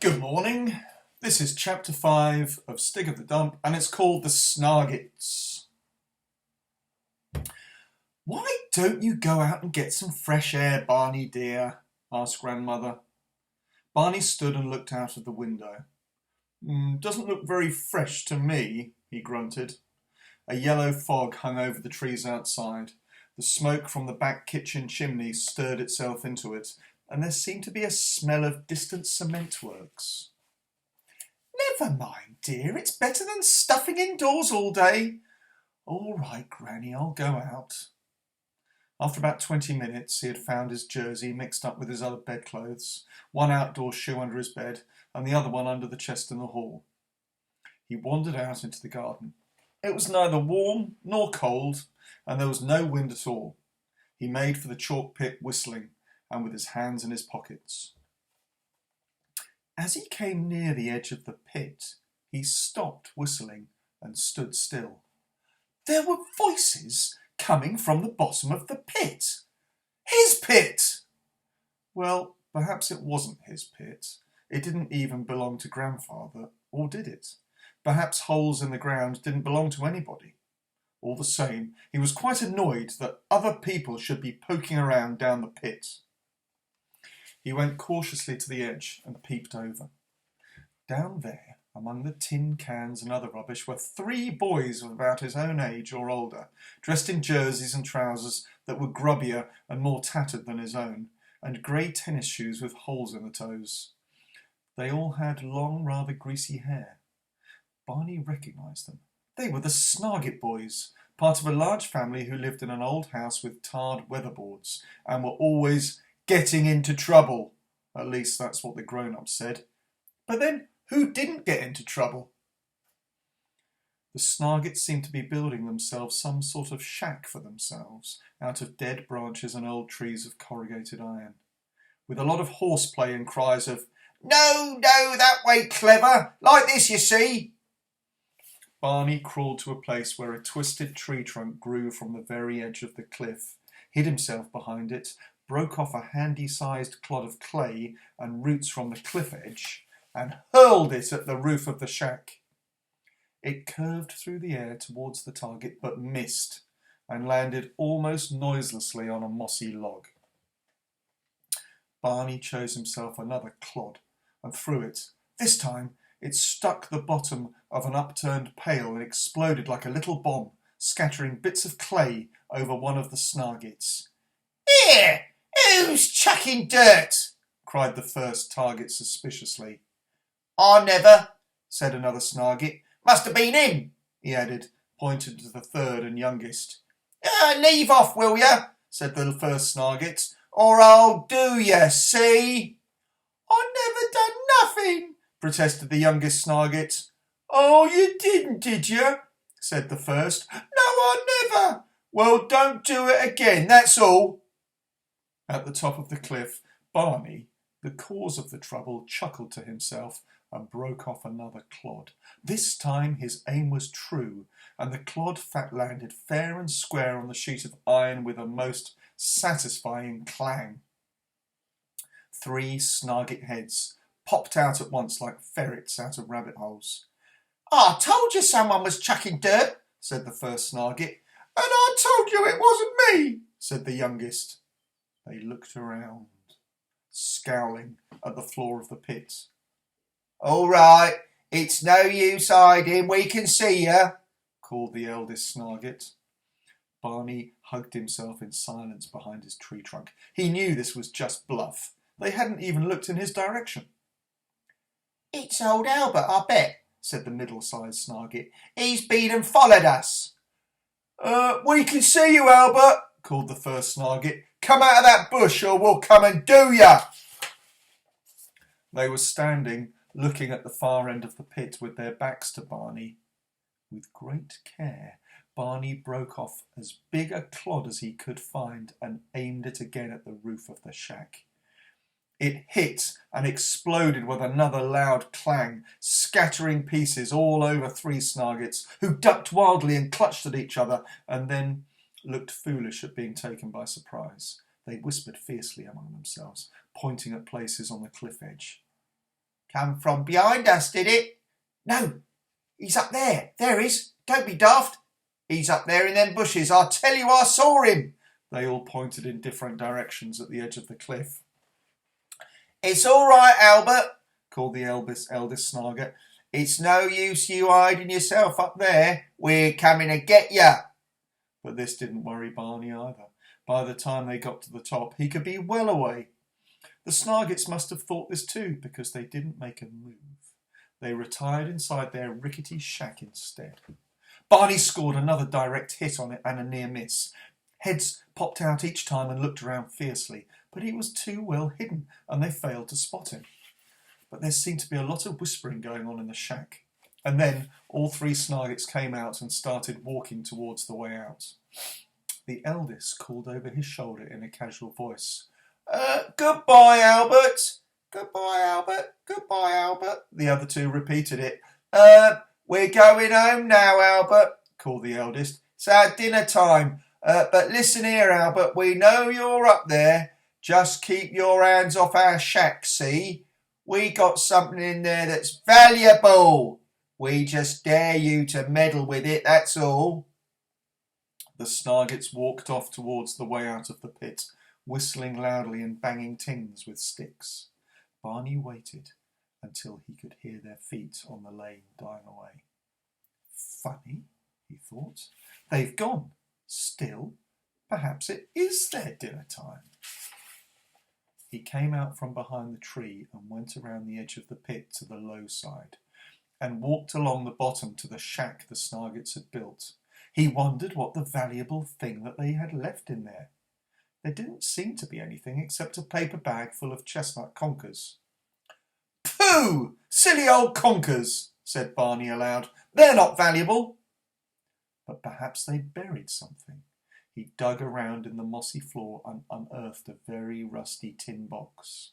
Good morning. This is chapter 5 of Stig of the Dump, and it's called the Snargets. Why don't you go out and get some fresh air, Barney dear? Asked Grandmother. Barney stood and looked out of the window. Doesn't look very fresh to me, he grunted. A yellow fog hung over the trees outside. The smoke from the back kitchen chimney stirred itself into it, and there seemed to be a smell of distant cement works. Never mind, dear, it's better than stuffing indoors all day. All right, Granny, I'll go out. After about 20 minutes, he had found his jersey mixed up with his other bedclothes, one outdoor shoe under his bed, and the other one under the chest in the hall. He wandered out into the garden. It was neither warm nor cold, and there was no wind at all. He made for the chalk pit whistling, and with his hands in his pockets. As he came near the edge of the pit, he stopped whistling and stood still. There were voices coming from the bottom of the pit. His pit! Well, perhaps it wasn't his pit. It didn't even belong to Grandfather, or did it? Perhaps holes in the ground didn't belong to anybody. All the same, he was quite annoyed that other people should be poking around down the pit. He went cautiously to the edge and peeped over. Down there, among the tin cans and other rubbish, were 3 boys of about his own age or older, dressed in jerseys and trousers that were grubbier and more tattered than his own, and grey tennis shoes with holes in the toes. They all had long, rather greasy hair. Barney recognised them. They were the Snarget boys, part of a large family who lived in an old house with tarred weatherboards, and were always getting into trouble. At least that's what the grown-ups said. But then, who didn't get into trouble? The Snargets seemed to be building themselves some sort of shack for themselves, out of dead branches and old trees of corrugated iron, with a lot of horseplay and cries of, "No, that way, clever! Like this, you see!" Barney crawled to a place where a twisted tree trunk grew from the very edge of the cliff, hid himself behind it, broke off a handy-sized clod of clay and roots from the cliff edge, and hurled it at the roof of the shack. It curved through the air towards the target, but missed, and landed almost noiselessly on a mossy log. Barney chose himself another clod, and threw it. This time it struck the bottom of an upturned pail and exploded like a little bomb, scattering bits of clay over one of the Snargets. "Here! Who's chucking dirt?" cried the first target suspiciously. "I never," said another Snarget. "Must have been him," he added, pointing to the third and youngest. "Leave off, will ya?" said the first Snarget, "or I'll do ya, see?" "I never done nothing," protested the youngest Snarget. "Oh, you didn't, did you?" said the first. "No, I never." "Well, don't do it again, that's all." At the top of the cliff, Barney, the cause of the trouble, chuckled to himself and broke off another clod. This time his aim was true, and the clod landed fair and square on the sheet of iron with a most satisfying clang. 3 Snarget heads popped out at once like ferrets out of rabbit holes. "I told you someone was chucking dirt," said the first Snarget. "And I told you it wasn't me," said the youngest. They looked around, scowling at the floor of the pit. "All right, it's no use hiding, we can see you," called the eldest Snarget. Barney hugged himself in silence behind his tree trunk. He knew this was just bluff. They hadn't even looked in his direction. "It's old Albert, I bet," said the middle-sized Snarget. "He's been and followed us." We can see you, Albert," called the first Snarget. "Come out of that bush or we'll come and do ya." They were standing looking at the far end of the pit with their backs to Barney. With great care, Barney broke off as big a clod as he could find and aimed it again at the roof of the shack. It hit and exploded with another loud clang, scattering pieces all over 3 Snargets, who ducked wildly and clutched at each other, and then looked foolish at being taken by surprise. They whispered fiercely among themselves, pointing at places on the cliff edge. Come from behind us, did it? No, he's up there. There he is. Don't be daft. He's up there in them bushes. I tell you, I saw him. They all pointed in different directions at the edge of the cliff. It's all right, Albert, called the eldest Snarget. It's no use you hiding yourself up there. We're coming to get you. But this didn't worry Barney either. By the time they got to the top, he could be well away. The Snargets must have thought this too, because they didn't make a move. They retired inside their rickety shack instead. Barney scored another direct hit on it and a near miss. Heads popped out each time and looked around fiercely, but he was too well hidden, and they failed to spot him. But there seemed to be a lot of whispering going on in the shack. And then all three Snargets came out and started walking towards the way out. The eldest called over his shoulder in a casual voice, Goodbye, Albert. Goodbye, Albert. Goodbye, Albert. The other two repeated it. We're going home now, Albert, called the eldest. It's our dinner time. But listen here, Albert, we know you're up there. Just keep your hands off our shack, see? We got something in there that's valuable. We just dare you to meddle with it, that's all. The Snargets walked off towards the way out of the pit, whistling loudly and banging tins with sticks. Barney waited until he could hear their feet on the lane dying away. Funny, he thought. They've gone. Still, perhaps it is their dinner time. He came out from behind the tree and went around the edge of the pit to the low side and walked along the bottom to the shack the Snargets had built. He wondered what the valuable thing that they had left in there. There didn't seem to be anything except a paper bag full of chestnut conkers. Pooh! Silly old conkers, said Barney aloud. They're not valuable. But perhaps they buried something. He dug around in the mossy floor and unearthed a very rusty tin box.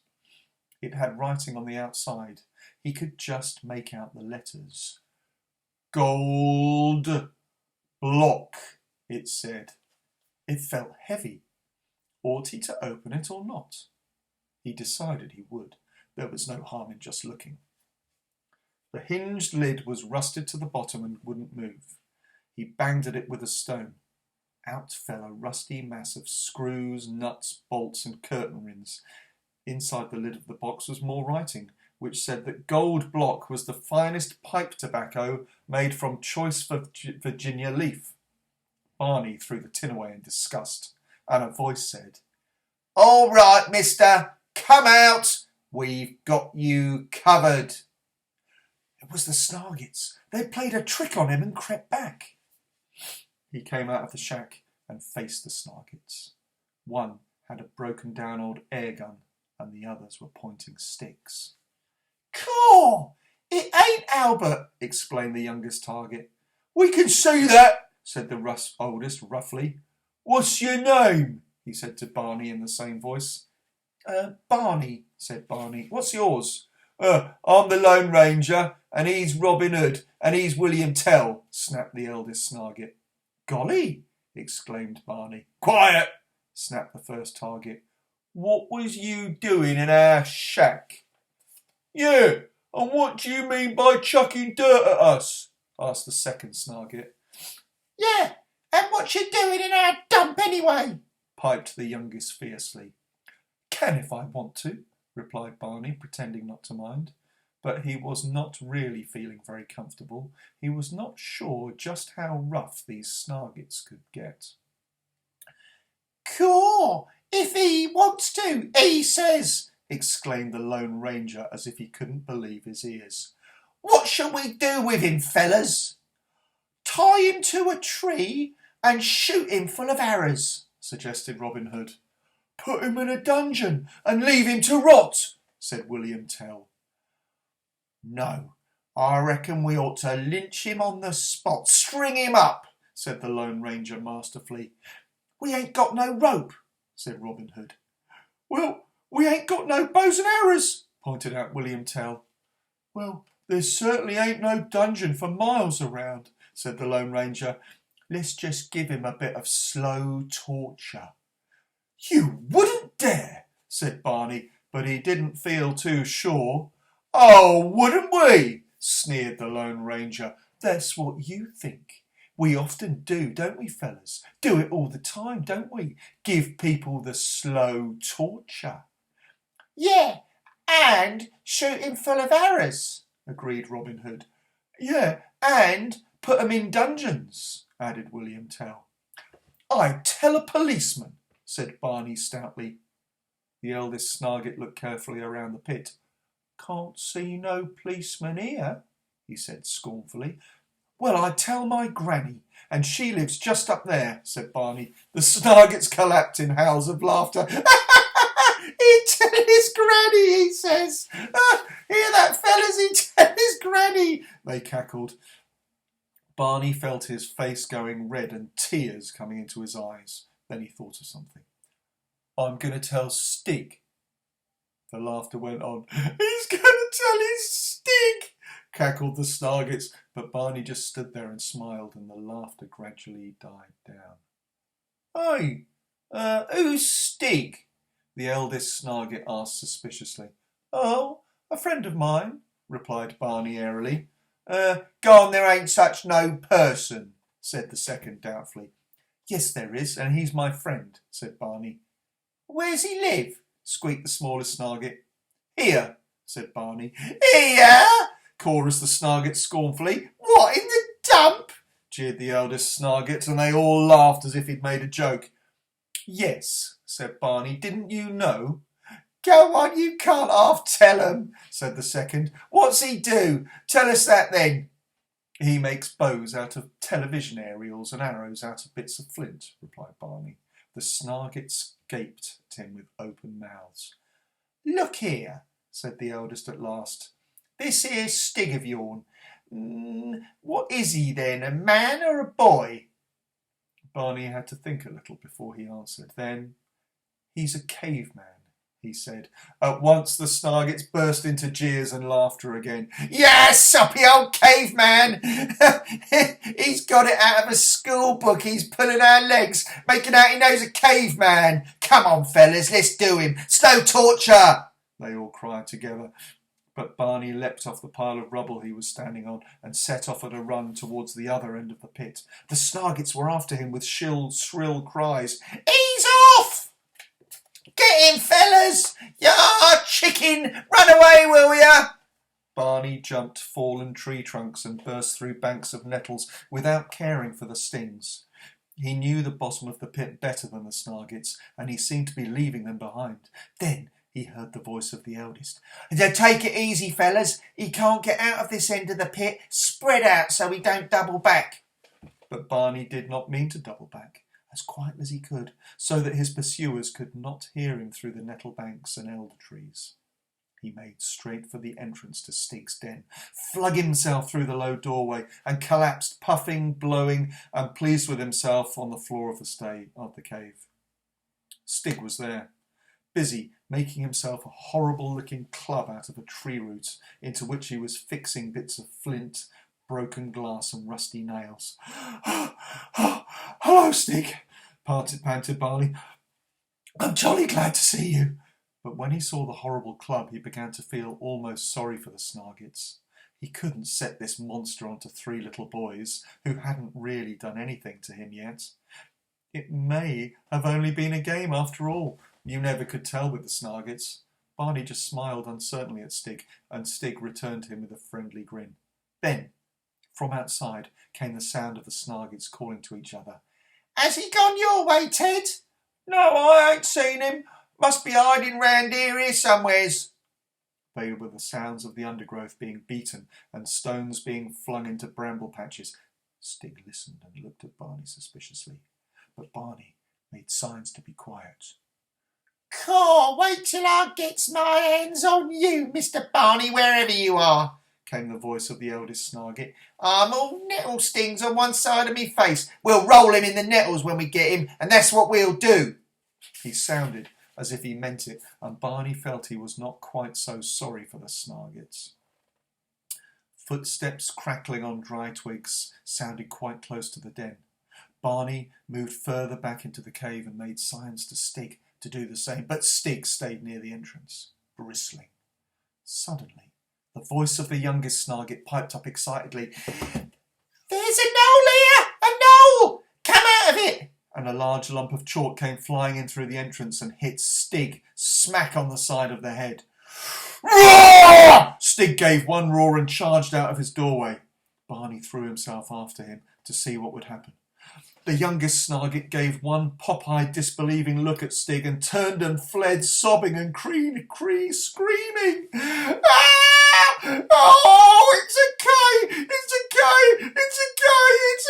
It had writing on the outside. He could just make out the letters. Gold block, it said. It felt heavy. Ought he to open it or not? He decided he would. There was no harm in just looking. The hinged lid was rusted to the bottom and wouldn't move. He banged at it with a stone. Out fell a rusty mass of screws, nuts, bolts, and curtain rings. Inside the lid of the box was more writing, which said that gold block was the finest pipe tobacco made from choice Virginia leaf. Barney threw the tin away in disgust, and a voice said, All right, mister, come out. We've got you covered. It was the Snargets. They'd played a trick on him and crept back. He came out of the shack and faced the Snargets. One had a broken-down old air gun, and the others were pointing sticks. Caw! It ain't Albert, explained the youngest target. We can see that, said the oldest roughly. What's your name? He said to Barney in the same voice. Barney, said Barney. What's yours? I'm the Lone Ranger, and he's Robin Hood, and he's William Tell, snapped the eldest Snarget. Golly, exclaimed Barney. Quiet, snapped the first target. What was you doing in our shack? Yeah, and what do you mean by chucking dirt at us? Asked the second Snarget. Yeah, and what you doing in our dump anyway? Piped the youngest fiercely. Can if I want to, replied Barney, pretending not to mind. But he was not really feeling very comfortable. He was not sure just how rough these Snargets could get. Cool, if he wants to, he says, exclaimed the Lone Ranger as if he couldn't believe his ears. What shall we do with him, fellas? Tie him to a tree and shoot him full of arrows, suggested Robin Hood. Put him in a dungeon and leave him to rot, said William Tell. No, I reckon we ought to lynch him on the spot, string him up, said the Lone Ranger masterfully. We ain't got no rope, said Robin Hood. Well, we ain't got no bows and arrows, pointed out William Tell. Well, there certainly ain't no dungeon for miles around, said the Lone Ranger. Let's just give him a bit of slow torture. You wouldn't dare, said Barney, but he didn't feel too sure. Oh, wouldn't we? Sneered the Lone Ranger. That's what you think. We often do, don't we, fellas? Do it all the time, don't we? Give people the slow torture. Yeah, and shoot him full of arrows, agreed Robin Hood. Yeah, and put 'em in dungeons, added William Tell. I'd tell a policeman, said Barney stoutly. The eldest Snarget looked carefully around the pit. Can't see no policeman here, he said scornfully. Well, I'd tell my granny, and she lives just up there, said Barney. The Snargets collapsed in howls of laughter. He'd tell his granny, he says. Hear that, fellas? He'd tell his granny, they cackled. Barney felt his face going red and tears coming into his eyes. Then he thought of something. I'm going to tell Stig. The laughter went on. He's going to tell his Stig, cackled the Snargets, but Barney just stood there and smiled, and the laughter gradually died down. Hey, who's Stig? The eldest Snarget asked suspiciously. Oh, a friend of mine, replied Barney airily. Gone, there ain't such no person, said the second doubtfully. Yes, there is, and he's my friend, said Barney. Where's he live? Squeaked the smallest Snarget. Here, said Barney. Here? Chorused the Snargets scornfully. What, in the dump? Jeered the eldest Snarget, and they all laughed as if he'd made a joke. Yes, said Barney. Didn't you know? Go on, you can't half tell 'em, said the second. What's he do? Tell us that then. He makes bows out of television aerials and arrows out of bits of flint, replied Barney. The Snargets gaped at him with open mouths. Look here, said the eldest at last. This here Stig of yourn. What is he then, a man or a boy? Barney had to think a little before he answered. Then, he's a caveman, he said. At once the Snargets burst into jeers and laughter again. Yes, soppy old caveman! He's got it out of a school book. He's pulling our legs, making out he knows a caveman. Come on, fellas, let's do him. Slow torture! They all cried together. But Barney leapt off the pile of rubble he was standing on and set off at a run towards the other end of the pit. The Snargets were after him with shrill cries. Ease off! Get him, fellas! Yah, chicken! Run away, will ya? Barney jumped fallen tree trunks and burst through banks of nettles without caring for the stings. He knew the bottom of the pit better than the Snargets, and he seemed to be leaving them behind. Then he heard the voice of the eldest. Take it easy, fellas. He can't get out of this end of the pit. Spread out so he don't double back. But Barney did not mean to double back, as quietly as he could, so that his pursuers could not hear him through the nettle banks and elder trees. He made straight for the entrance to Stig's den, flung himself through the low doorway, and collapsed, puffing, blowing, and pleased with himself on the floor of the cave. Stig was there, busy making himself a horrible-looking club out of a tree root, into which he was fixing bits of flint, broken glass, and rusty nails. Hello, Stig, panted Barney. I'm jolly glad to see you. But when he saw the horrible club, he began to feel almost sorry for the Snargets. He couldn't set this monster onto three little boys who hadn't really done anything to him yet. It may have only been a game after all. You never could tell with the Snargets. Barney just smiled uncertainly at Stig, and Stig returned to him with a friendly grin. Then, from outside, came the sound of the Snargets calling to each other. Has he gone your way, Ted? No, I ain't seen him. Must be hiding round here somewheres. They were the sounds of the undergrowth being beaten and stones being flung into bramble patches. Stig listened and looked at Barney suspiciously, but Barney made signs to be quiet. Caw, wait till I gets my hands on you, Mr. Barney, wherever you are, came the voice of the eldest Snarget. I'm all nettle stings on one side of me face. We'll roll him in the nettles when we get him, and that's what we'll do. He sounded as if he meant it, and Barney felt he was not quite so sorry for the Snargets. Footsteps crackling on dry twigs sounded quite close to the den. Barney moved further back into the cave and made signs to Stig to do the same, but Stig stayed near the entrance, bristling. Suddenly, The voice of the youngest Snarget piped up excitedly. There's a knoll here! A knoll! Come out of it! And a large lump of chalk came flying in through the entrance and hit Stig smack on the side of the head. Roar! Stig gave one roar and charged out of his doorway. Barney threw himself after him to see what would happen. The youngest Snarget gave one pop-eyed disbelieving look at Stig and turned and fled, sobbing and screaming. Ah! Oh, it's a cave! It's a cave! It's a cave! It's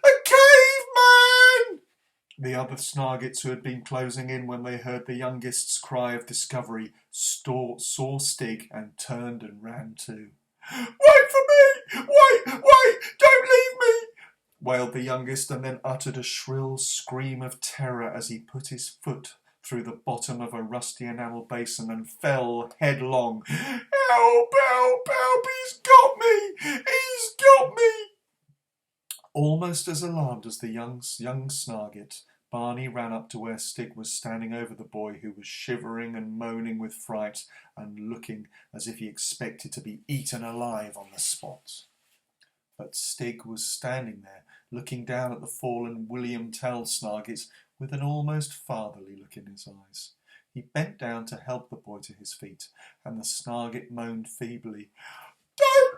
a caveman! The other Snargets who had been closing in when they heard the youngest's cry of discovery saw Stig and turned and ran too. Wait for me! Wait! Don't leave me! Wailed the youngest, and then uttered a shrill scream of terror as he put his foot through the bottom of a rusty enamel basin and fell headlong. Help! He's got me! Almost as alarmed as the young Snarget, Barney ran up to where Stig was standing over the boy, who was shivering and moaning with fright and looking as if he expected to be eaten alive on the spot. But Stig was standing there, looking down at the fallen William Tell Snarget with an almost fatherly look in his eyes. He bent down to help the boy to his feet, and the Snarget moaned feebly, Don't!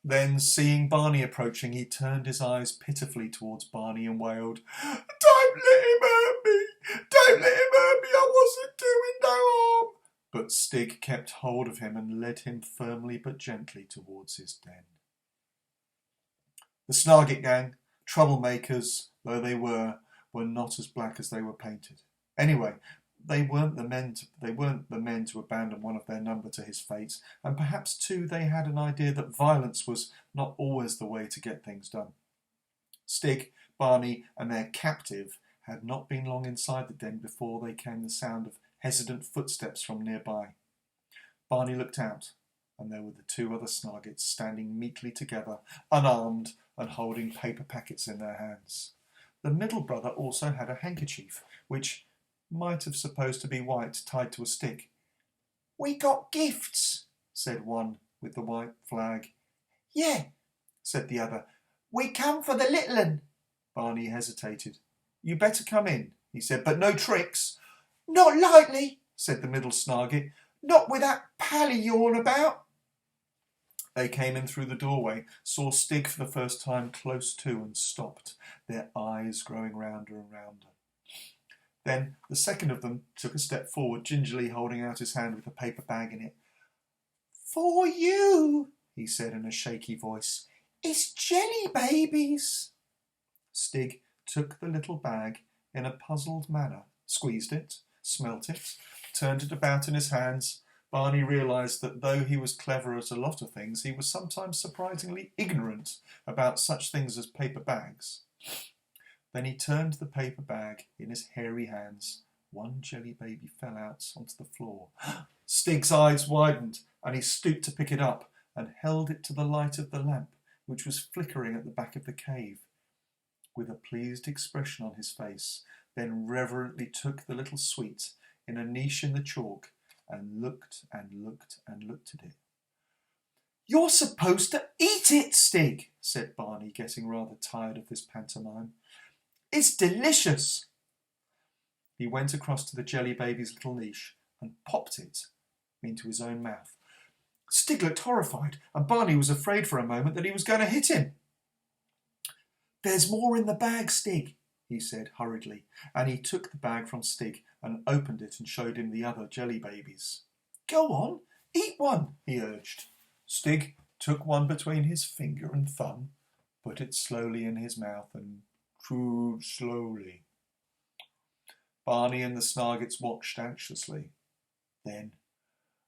Then, seeing Barney approaching, he turned his eyes pitifully towards Barney and wailed, Don't let him hurt me! I wasn't doing no harm! But Stig kept hold of him and led him firmly but gently towards his den. The Snarget gang, troublemakers though they were not as black as they were painted. Anyway, they weren't the men to abandon one of their number to his fate, and perhaps too they had an idea that violence was not always the way to get things done. Stig, Barney, and their captive had not been long inside the den before there came the sound of hesitant footsteps from nearby. Barney looked out, and there were the two other Snargets standing meekly together, unarmed and holding paper packets in their hands. The middle brother also had a handkerchief, which might have supposed to be white, tied to a stick. We got gifts, said one with the white flag. Yeah, said the other. We come for the little un. Barney hesitated. You better come in, he said, but no tricks. Not likely, said the middle Snarget. Not with that pally you're on about. They came in through the doorway, saw Stig for the first time close to, and stopped, their eyes growing rounder and rounder. Then the second of them took a step forward, gingerly holding out his hand with a paper bag in it. For you, he said in a shaky voice. It's jelly babies. Stig took the little bag in a puzzled manner, squeezed it, smelt it, turned it about in his hands. Barney realised that though he was clever at a lot of things, he was sometimes surprisingly ignorant about such things as paper bags. Then he turned the paper bag in his hairy hands. One jelly baby fell out onto the floor. Stig's eyes widened, and he stooped to pick it up and held it to the light of the lamp, which was flickering at the back of the cave. With a pleased expression on his face, then reverently took the little sweet in a niche in the chalk and looked at it. You're supposed to eat it, Stig, said Barney, getting rather tired of this pantomime. It's delicious. He went across to the jelly baby's little niche and popped it into his own mouth. Stig looked horrified, and Barney was afraid for a moment that he was going to hit him. There's more in the bag, Stig, he said hurriedly, and he took the bag from Stig and opened it and showed him the other jelly babies. Go on, eat one, he urged. Stig took one between his finger and thumb, put it slowly in his mouth and chewed slowly. Barney and the Snargets watched anxiously. Then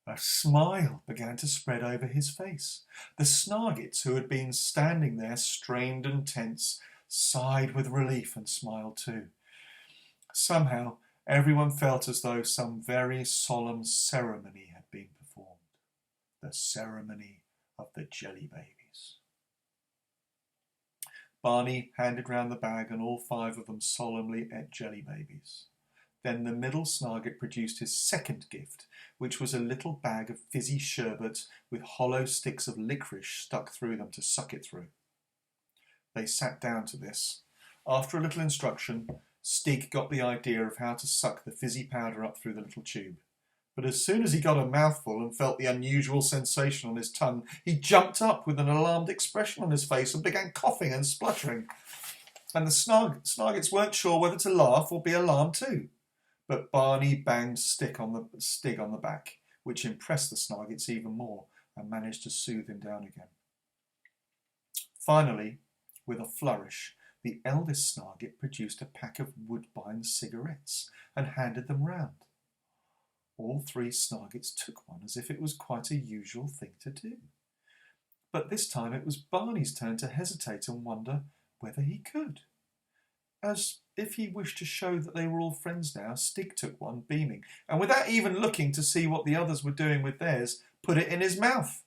a smile began to spread over his face. The Snargets, who had been standing there strained and tense, sighed with relief and smiled too. Somehow everyone felt as though some very solemn ceremony had been performed. The ceremony of the jelly babies. Barney handed round the bag, and all 5 of them solemnly ate jelly babies. Then the middle Snarget produced his second gift, which was a little bag of fizzy sherbet with hollow sticks of licorice stuck through them to suck it through. They sat down to this. After a little instruction, Stig got the idea of how to suck the fizzy powder up through the little tube. But as soon as he got a mouthful and felt the unusual sensation on his tongue, he jumped up with an alarmed expression on his face and began coughing and spluttering. And the Snargets weren't sure whether to laugh or be alarmed too. But Barney banged Stig on the back, which impressed the Snargets even more and managed to soothe him down again. Finally, with a flourish, the eldest Snarget produced a pack of Woodbine cigarettes and handed them round. All three Snargets took one as if it was quite a usual thing to do. But this time it was Barney's turn to hesitate and wonder whether he could. As if he wished to show that they were all friends now, Stig took one, beaming, and without even looking to see what the others were doing with theirs, put it in his mouth.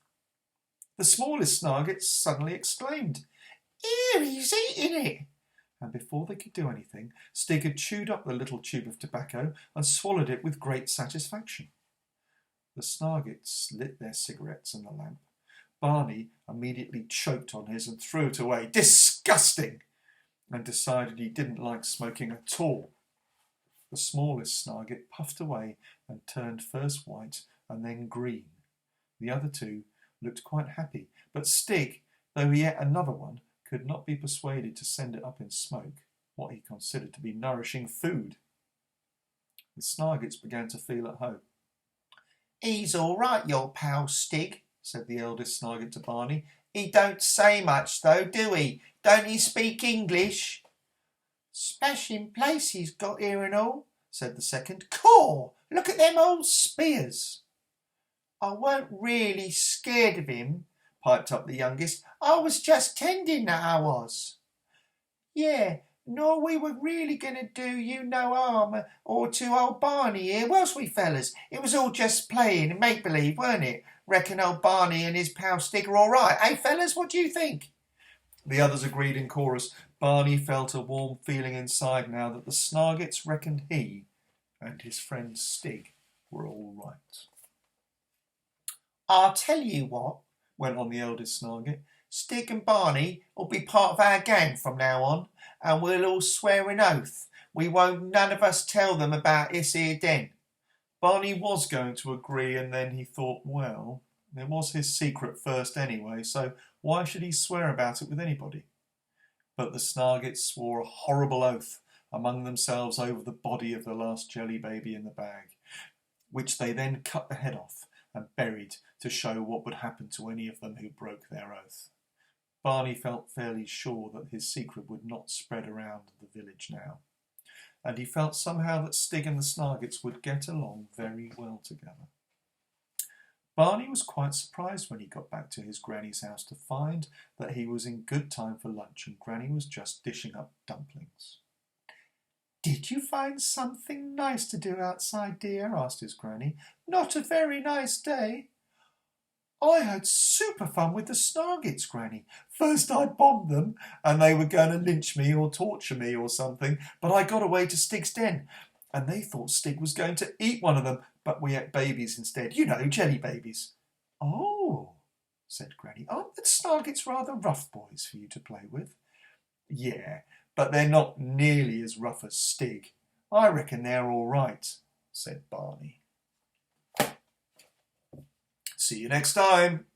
The smallest Snarget suddenly exclaimed, "Here, he's eating it!" And before they could do anything, Stig had chewed up the little tube of tobacco and swallowed it with great satisfaction. The Snargets lit their cigarettes in the lamp. Barney immediately choked on his and threw it away, disgusting, and decided he didn't like smoking at all. The smallest Snarget puffed away and turned first white and then green. The other two looked quite happy, but Stig, though he ate another one, could not be persuaded to send it up in smoke, what he considered to be nourishing food. The Snargets began to feel at home. "He's all right, your pal Stig," said the eldest Snarget to Barney. "He don't say much, though, do he? Don't he speak English?" "Smashing place he's got here and all," said the second. "Caw! Look at them old spears." "I weren't really scared of him," piped up the youngest. "I was just tending that I was." "Yeah, nor we were really going to do you no harm or to old Barney here, was we, fellas? It was all just playing and make-believe, weren't it? Reckon old Barney and his pal Stig are all right, eh, fellas? What do you think?" The others agreed in chorus. Barney felt a warm feeling inside now that the Snargets reckoned he and his friend Stig were all right. "I'll tell you what," went on the eldest Snarget. "Stig and Barney will be part of our gang from now on, and we'll all swear an oath we won't none of us tell them about this here den." Barney was going to agree, and then he thought, well, it was his secret first anyway, so why should he swear about it with anybody? But the Snargets swore a horrible oath among themselves over the body of the last jelly baby in the bag, which they then cut the head off and buried to show what would happen to any of them who broke their oath. Barney felt fairly sure that his secret would not spread around the village now, and he felt somehow that Stig and the Snargets would get along very well together. Barney was quite surprised when he got back to his granny's house to find that he was in good time for lunch and Granny was just dishing up dumplings. "Did you find something nice to do outside, dear?" asked his granny. "Not a very nice day." "I had super fun with the Snargets, Granny. First I bombed them, and they were going to lynch me or torture me or something, but I got away to Stig's den, and they thought Stig was going to eat one of them, but we ate babies instead. You know, jelly babies." "Oh," said Granny. "Aren't the Snargets rather rough boys for you to play with?" "Yeah, but they're not nearly as rough as Stig. I reckon they're all right," said Barney. See you next time.